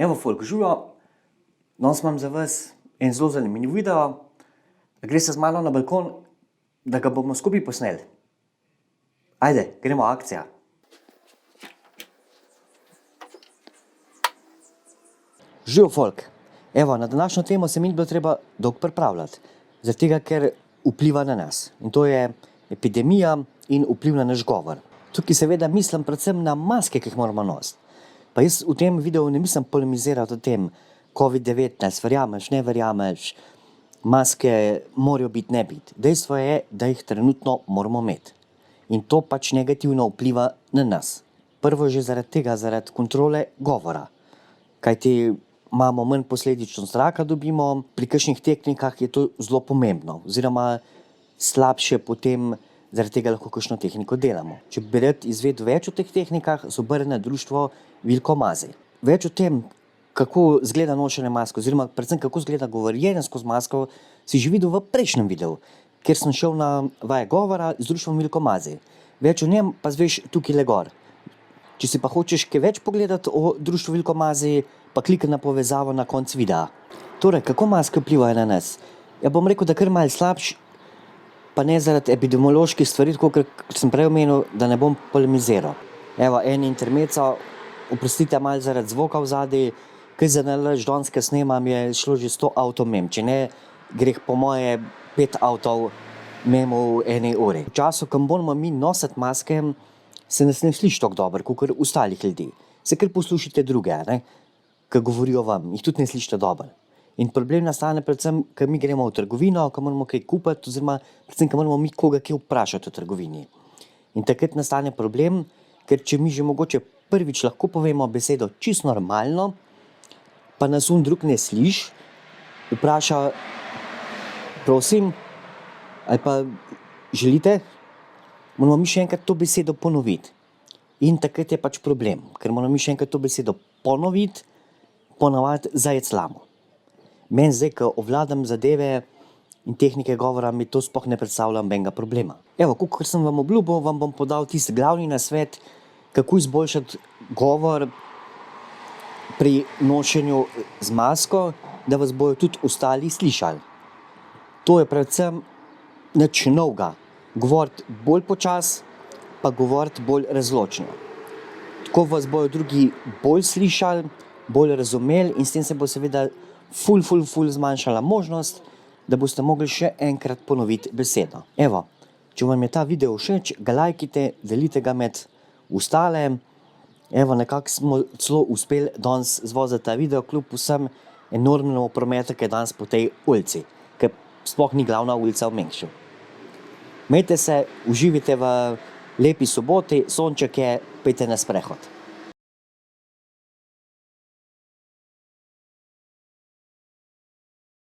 Evo, folk, živijo, danes imam za vas en zelo zanimiv video. Gre se z mano na balkon, da ga bomo skupaj posneli. Ajde, gremo, akcija. Živijo, folk. Evo, na današnjo temo se mi ni bilo treba dolgo pripravljati, zaradi tega, ker vpliva na nas. In to je epidemija in vpliv na naš govor. Tukaj seveda mislim predvsem na maske, ki jih moramo nositi. Pa jaz v tem videu ne mislim polemizirati o tem, COVID-19, verjameš, ne verjameš, maske morajo biti, ne biti. Dejstvo je, da jih trenutno moramo imeti. In to pač negativno vpliva na nas. Prvo že zaradi tega, zaradi kontrole govora. Kajti imamo manj posledično zraka dobimo, pri kakšnih tehnikah je to zelo pomembno. Oziroma slabše potem zaradi tega lahko kakšno tehniko delamo. Če bi rad izvedel več o teh tehnikah, se obrni na društvo Vilko Mazej. Več o tem, kako izgleda nošenje maske, oziroma predvsem kako izgleda govorjenje skozi masko, si že videl v prejšnjem videu, kjer sem šel na vaje govora z društvom Vilko Mazej. Več o njem pa zveš tukaj le gor. Če si pa hočeš kaj več pogledati o društvu Vilko Mazej, pa klikaj na povezavo na konc videa. Torej, kako maske vplivajo na nas? Ja, bom rekel, da kar malo slabš, pa ne zaradi epidemioloških stvari, tako kot sem prej omenil, da ne bom polemiziral. Evo, en intermezzo, oprostite malo zaradi zvoka v zadaj, kaj za nalaž danes, ko snemam, je šlo že 100 avtov mimo. Če ne, greh po moje 5 avtov mimo v eni uri. V času, ko moramo mi nositi maske, se nas ne sliši tako dobro, kot ostalih ljudi. Se kar poslušajte druge, ki govorijo vam, jih tudi ne slišite dobro. In problem nastane predvsem, ko mi gremo v trgovino, ko moramo kaj kupiti, oziroma predvsem, ko moramo mi koga kaj vprašati v trgovini. In takrat nastane problem, ker če mi že mogoče prvič lahko povemo besedo čisto normalno, pa nas drug ne sliši, vpraša, prosim, ali pa želite, moramo mi še enkrat to besedo ponoviti. In takrat je pač problem, ker moramo mi še enkrat to besedo ponoviti, ponavadi zajeclamo. Meni zdaj, ko ovladam zadeve in tehnike govora, mi to sploh ne predstavljam nobenega problema. Evo, kakor sem vam obljubil, vam bom podal tisti glavni nasvet, kako izboljšati govor pri nošenju z masko, da vas bojo tudi ostali slišali. To je predvsem nič novega. Govoriti bolj počas, pa govoriti bolj razločno. Tako vas bojo drugi bolj slišali, bolj razumeli in s tem se bo seveda ful zmanjšala možnost, da boste mogli še enkrat ponoviti besedo. Evo, če vam je ta video všeč, ga lajkite, delite ga med ostale. Evo, nekako smo celo uspeli danes zvoziti ta video, kljub vsem enormnemu prometu, ki je danes po tej ulici, ker sploh ni glavna ulica v Mengšu. Imejte se, uživajte v lepi soboti, sonček je, pejte na sprehod.